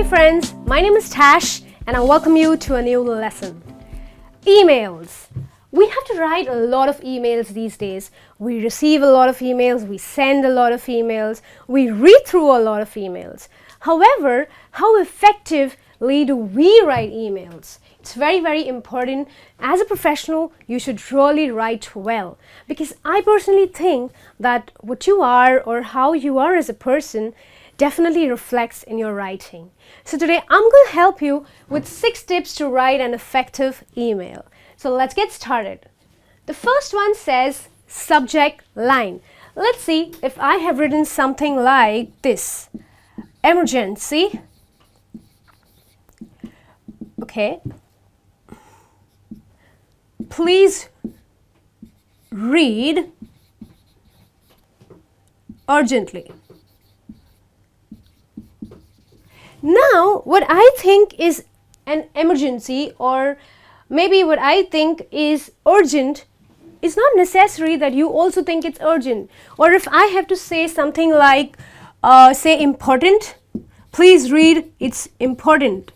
friends, my name is Tash and I welcome you to a new lesson. Emails. We have to write a lot of emails these days. We receive a lot of emails, we send a lot of emails, we read through a lot of emails. However, how effectively do we write emails? It's very, very important. As a professional, you should really write well, because I personally think that what you are or how you are as a person definitely reflects in your writing. So today I'm going to help you with 6 tips to write an effective email. So let's get started. The first one says subject line. Let's see if I have written something like this. Emergency. Okay. Please read urgently. Now, what I think is an emergency, or maybe what I think is urgent, is not necessary that you also think it's urgent. Or if I have to say something like, say important, please read, it's important.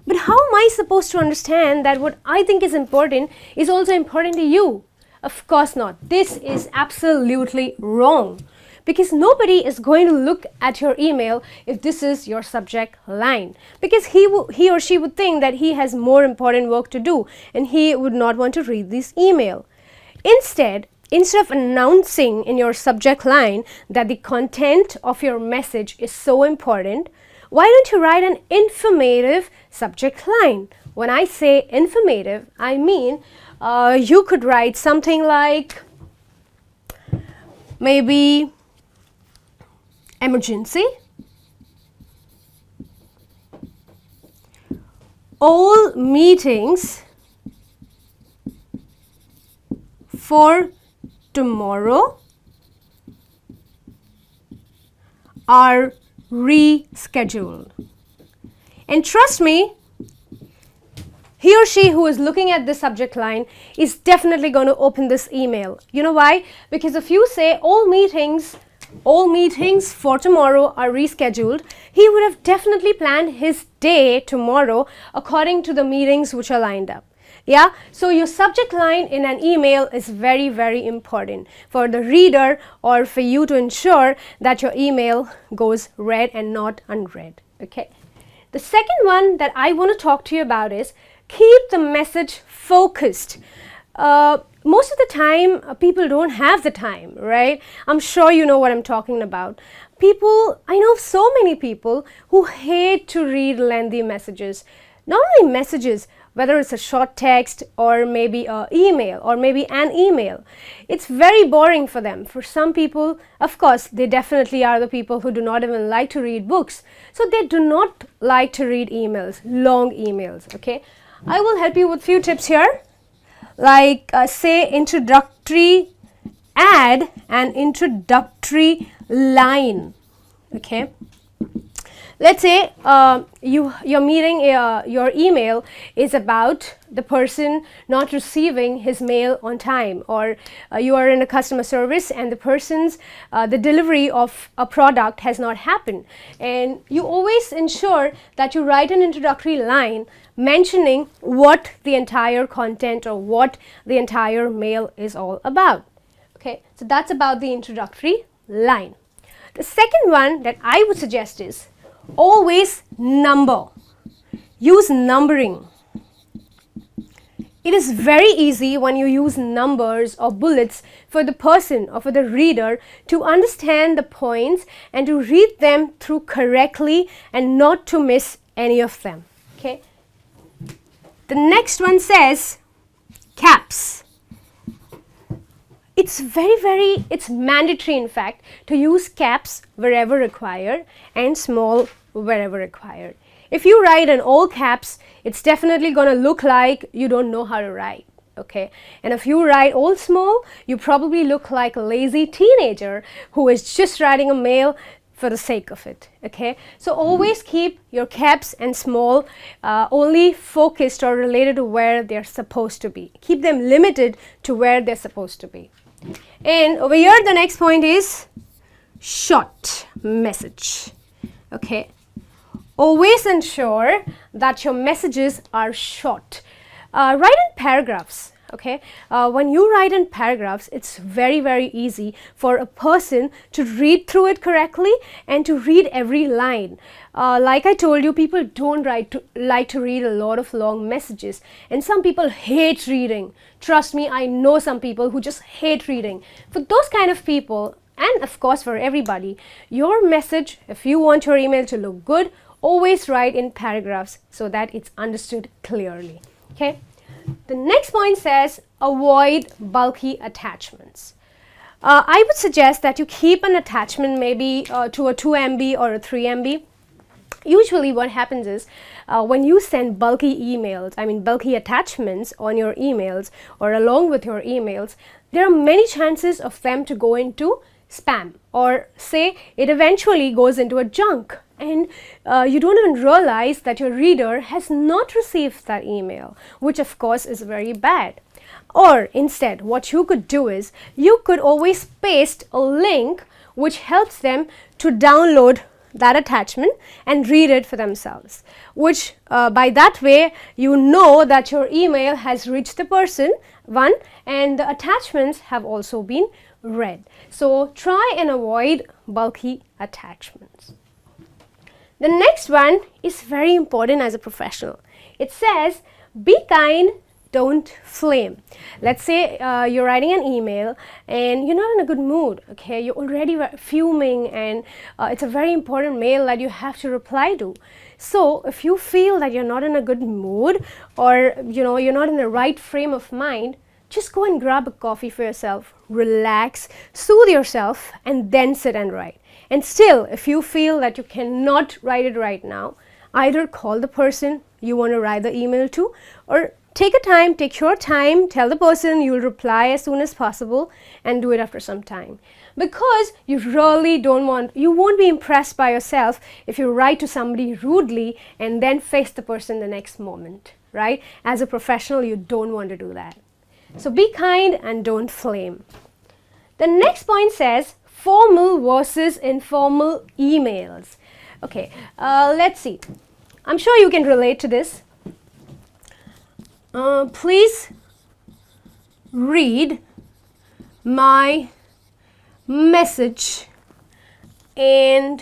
But how am I supposed to understand that what I think is important is also important to you? Of course not. This is absolutely wrong. Because nobody is going to look at your email if this is your subject line, because he or she would think that he has more important work to do and he would not want to read this email. Instead of announcing in your subject line that the content of your message is so important, why don't you write an informative subject line? When I say informative, I mean you could write something like maybe emergency, all meetings for tomorrow are rescheduled. And trust me, he or she who is looking at this subject line is definitely going to open this email. You know why? Because if you say all meetings for tomorrow are rescheduled, he would have definitely planned his day tomorrow according to the meetings which are lined up. Yeah, so your subject line in an email is very, very important for the reader or for you to ensure that your email goes read and not unread. Okay. The second one that I want to talk to you about is keep the message focused. Most of the time, people don't have the time, right? I'm sure you know what I'm talking about. I know so many people who hate to read lengthy messages. Not only messages, whether it's a short text or maybe an email or maybe an email. It's very boring for them. For some people, of course, they definitely are the people who do not even like to read books. So they do not like to read emails, long emails, okay? I will help you with few tips here. Like say introductory, add an introductory line. Okay, let's say your email is about the person not receiving his mail on time, or you are in a customer service and the delivery of a product has not happened, and you always ensure that you write an introductory line mentioning what the entire content or what the entire mail is all about. Okay, so that's about the introductory line. The second one that I would suggest is always number. Use numbering. It is very easy when you use numbers or bullets for the person or for the reader to understand the points and to read them through correctly and not to miss any of them. Okay. The next one says caps. It's it's mandatory in fact to use caps wherever required and small wherever required. If you write in all caps, it's definitely going to look like you don't know how to write. Okay, and if you write all small, you probably look like a lazy teenager who is just writing a mail for the sake of it. Okay, so always keep your caps and small only focused or related to where they're supposed to be. Keep them limited to where they're supposed to be. And over here the next point is short message. Okay, Always ensure that your messages are short. Write in paragraphs. Okay, when you write in paragraphs, it's very easy for a person to read through it correctly and to read every line. Like I told you, people don't like to read a lot of long messages, and some people hate reading. Trust me, I know some people who just hate reading. For those kind of people, and of course for everybody, your message, if you want your email to look good, always write in paragraphs so that it's understood clearly. Okay. The next point says avoid bulky attachments. I would suggest that you keep an attachment maybe to a 2 MB or a 3 MB. Usually what happens is when you send bulky emails, I mean bulky attachments on your emails or along with your emails, there are many chances of them to go into spam, or say it eventually goes into a junk, and you don't even realize that your reader has not received that email, which of course is very bad. Or instead, what you could do is you could always paste a link which helps them to download that attachment and read it for themselves, which by that way you know that your email has reached the person, one, and the attachments have also been read. So try and avoid bulky attachments. The next one is very important as a professional. It says, be kind, don't flame. Let's say you're writing an email and you're not in a good mood, okay? You're already fuming and it's a very important mail that you have to reply to. So if you feel that you're not in a good mood, or you're not in the right frame of mind, just go and grab a coffee for yourself, relax, soothe yourself, and then sit and write. And still, if you feel that you cannot write it right now, either call the person you want to write the email to, or take your time, tell the person you'll reply as soon as possible, and do it after some time. Because you really you won't be impressed by yourself if you write to somebody rudely and then face the person the next moment, right? As a professional, you don't want to do that. So be kind and don't flame. The next point says formal versus informal emails. Okay, let's see. I'm sure you can relate to this. Please read my message and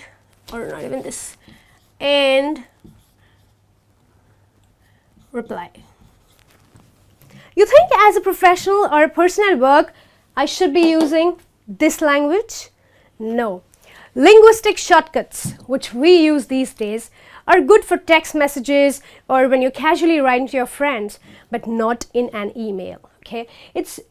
reply. You think as a professional or a person at work, I should be using this language? No. Linguistic shortcuts, which we use these days, are good for text messages or when you're casually writing to your friends, but not in an email. Okay,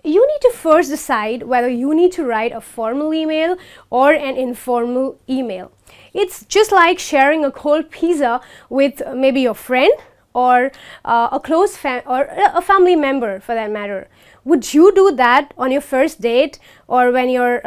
you need to first decide whether you need to write a formal email or an informal email. It's just like sharing a cold pizza with maybe your friend or a close or a family member for that matter. Would you do that on your first date or when you're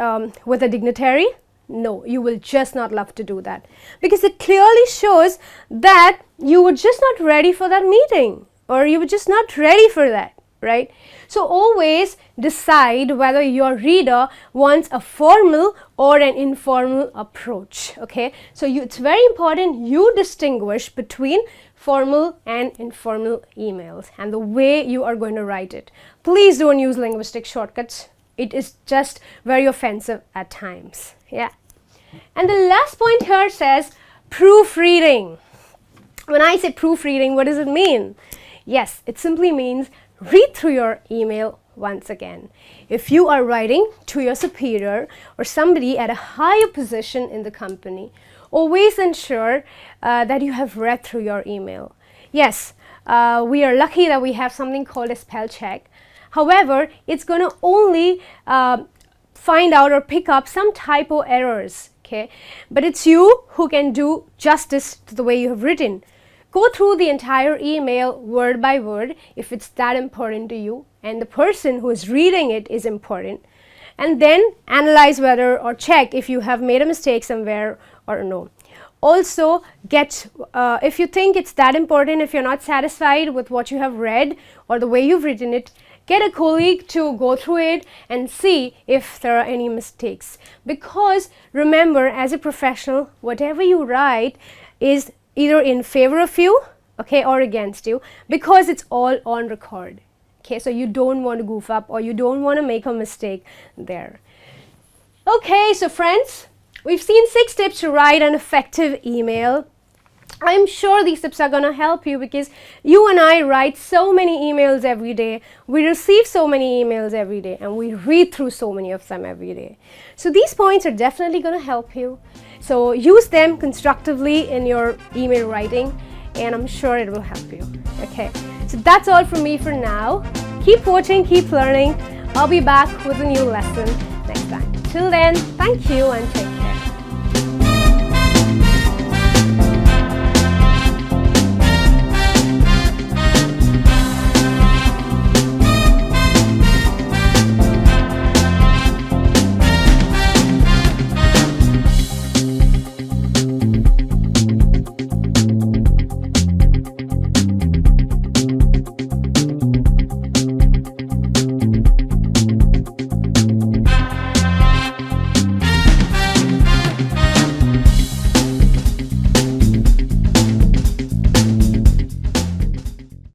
with a dignitary? No, you will just not love to do that, because it clearly shows that you were just not ready for that meeting, or you were just not ready for that, right? So always decide whether your reader wants a formal or an informal approach, okay? So it's very important you distinguish between formal and informal emails and the way you are going to write it. Please don't use linguistic shortcuts. It is just very offensive at times. Yeah. And the last point here says proofreading. When I say proofreading, what does it mean? Yes, it simply means read through your email once again. If you are writing to your superior or somebody at a higher position in the company, always ensure that you have read through your email. Yes, we are lucky that we have something called a spell check. However, it's going to only find out or pick up some typo errors, okay? But it's you who can do justice to the way you have written. Go through the entire email word by word if it's that important to you and the person who is reading it is important, and then analyze whether or check if you have made a mistake somewhere or no. Also, if you think it's that important, if you're not satisfied with what you have read or the way you've written it, get a colleague to go through it and see if there are any mistakes. Because remember, as a professional, whatever you write is either in favor of you, okay, or against you, because it's all on record. Okay, so you don't want to goof up or you don't want to make a mistake there. Okay, so friends, we've seen 6 tips to write an effective email. I'm sure these tips are going to help you because you and I write so many emails every day. We receive so many emails every day and we read through so many of them every day. So these points are definitely going to help you. So use them constructively in your email writing and I'm sure it will help you. Okay, so that's all from me for now. Keep watching, keep learning. I'll be back with a new lesson next time. Till then, thank you and take care.